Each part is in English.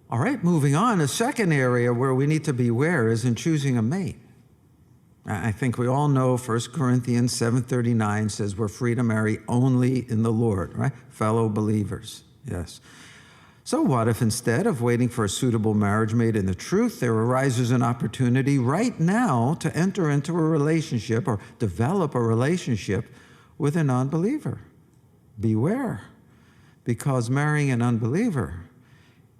All right, moving on. A second area where we need to beware is in choosing a mate. I think we all know 1 Corinthians 7:39 says we're free to marry only in the Lord, right? Fellow believers, yes. So what if instead of waiting for a suitable marriage mate in the truth, there arises an opportunity right now to enter into a relationship or develop a relationship with a non-believer? Beware, because marrying an unbeliever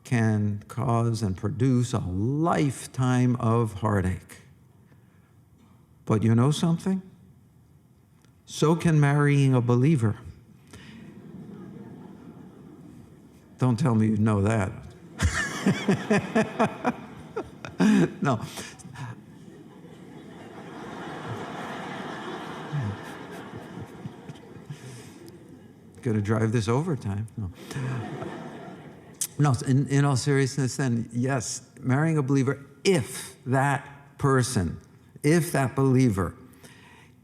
can cause and produce a lifetime of heartache. But you know something? So can marrying a believer. Don't tell me you know that. No. Gonna drive this overtime. No. No, in all seriousness, then, yes, marrying a believer, if that person, if that believer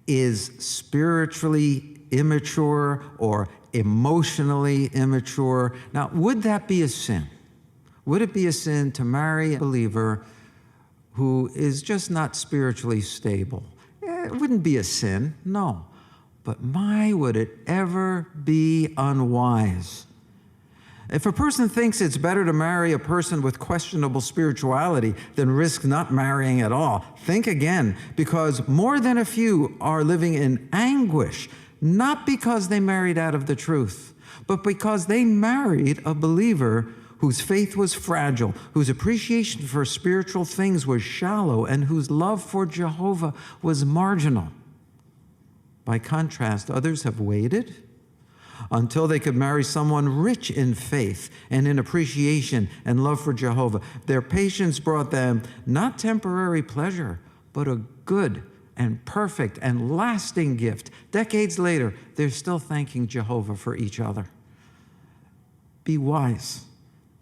is spiritually immature or emotionally immature. Now, would that be a sin? Would it be a sin to marry a believer who is just not spiritually stable? It wouldn't be a sin, no. But my, would it ever be unwise. If a person thinks it's better to marry a person with questionable spirituality than risk not marrying at all, think again, because more than a few are living in anguish, not because they married out of the truth, but because they married a believer whose faith was fragile, whose appreciation for spiritual things was shallow, and whose love for Jehovah was marginal. By contrast, others have waited until they could marry someone rich in faith and in appreciation and love for Jehovah. Their patience brought them not temporary pleasure, but a good and perfect and lasting gift. Decades later, they're still thanking Jehovah for each other. Be wise,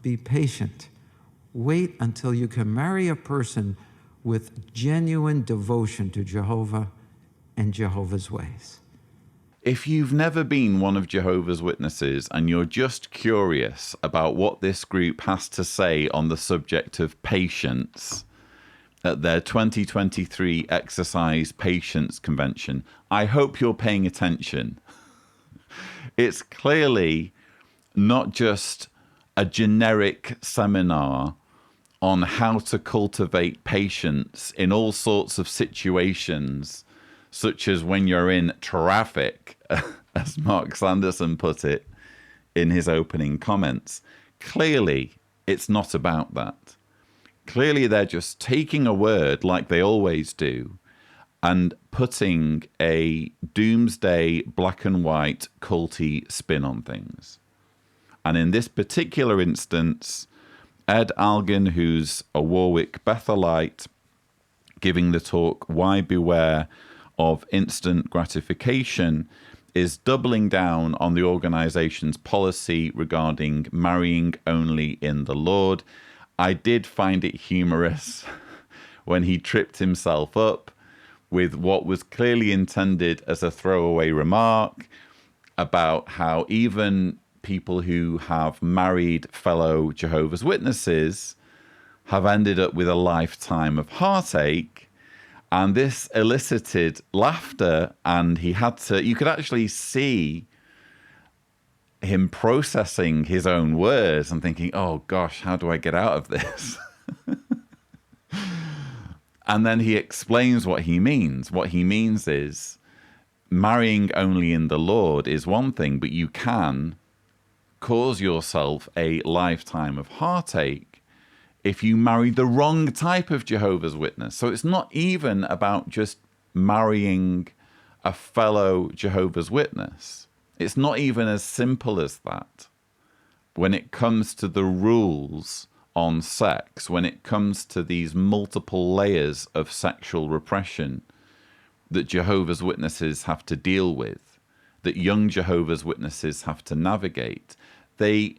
be patient. Wait until you can marry a person with genuine devotion to Jehovah and Jehovah's ways. If you've never been one of Jehovah's Witnesses and you're just curious about what this group has to say on the subject of patience at their 2023 Exercise Patience Convention, I hope you're paying attention. It's clearly not just a generic seminar on how to cultivate patience in all sorts of situations, such as when you're in traffic, as Mark Sanderson put it in his opening comments. Clearly, it's not about that. Clearly, they're just taking a word like they always do and putting a doomsday black and white culty spin on things. And in this particular instance, Ed Aljian, who's a Warwick Bethelite, giving the talk, Why Beware of Instant Gratification, is doubling down on the organization's policy regarding marrying only in the Lord. I did find it humorous when he tripped himself up with what was clearly intended as a throwaway remark about how even people who have married fellow Jehovah's Witnesses have ended up with a lifetime of heartache. And this elicited laughter, and he had to, you could actually see him processing his own words and thinking, oh gosh, how do I get out of this? And then he explains what he means. What he means is marrying only in the Lord is one thing, but you can cause yourself a lifetime of heartache if you marry the wrong type of Jehovah's Witness. So it's not even about just marrying a fellow Jehovah's Witness. It's not even as simple as that. When it comes to the rules on sex, when it comes to these multiple layers of sexual repression that Jehovah's Witnesses have to deal with, that young Jehovah's Witnesses have to navigate, they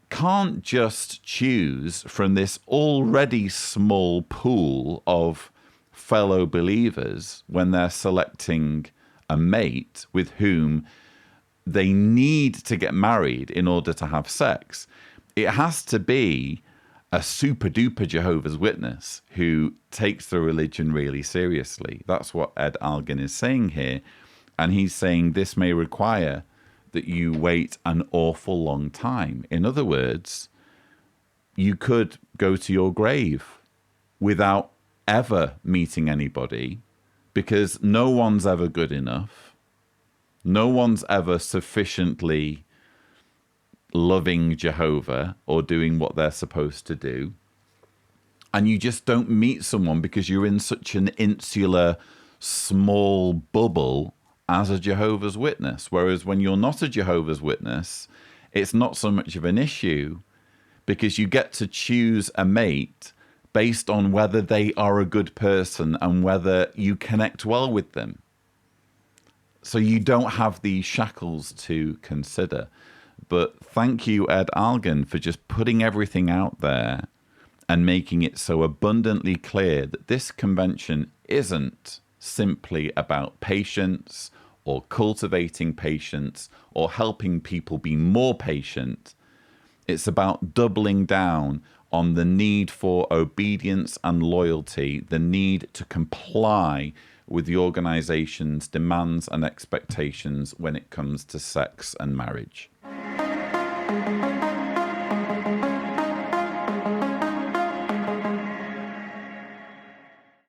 can't just choose from this already small pool of fellow believers when they're selecting a mate with whom they need to get married in order to have sex. It has to be a super duper Jehovah's Witness who takes the religion really seriously. That's what Ed Aljian is saying here. And he's saying this may require that you wait an awful long time. In other words, you could go to your grave without ever meeting anybody, because no one's ever good enough. No one's ever sufficiently loving Jehovah or doing what they're supposed to do. And you just don't meet someone because you're in such an insular, small bubble as a Jehovah's Witness. Whereas when you're not a Jehovah's Witness, it's not so much of an issue, because you get to choose a mate based on whether they are a good person and whether you connect well with them. So you don't have these shackles to consider. But thank you, Ed Aljian, for just putting everything out there and making it so abundantly clear that this convention isn't simply about patience or cultivating patience or helping people be more patient. It's about doubling down on the need for obedience and loyalty, the need to comply with the organization's demands and expectations when it comes to sex and marriage.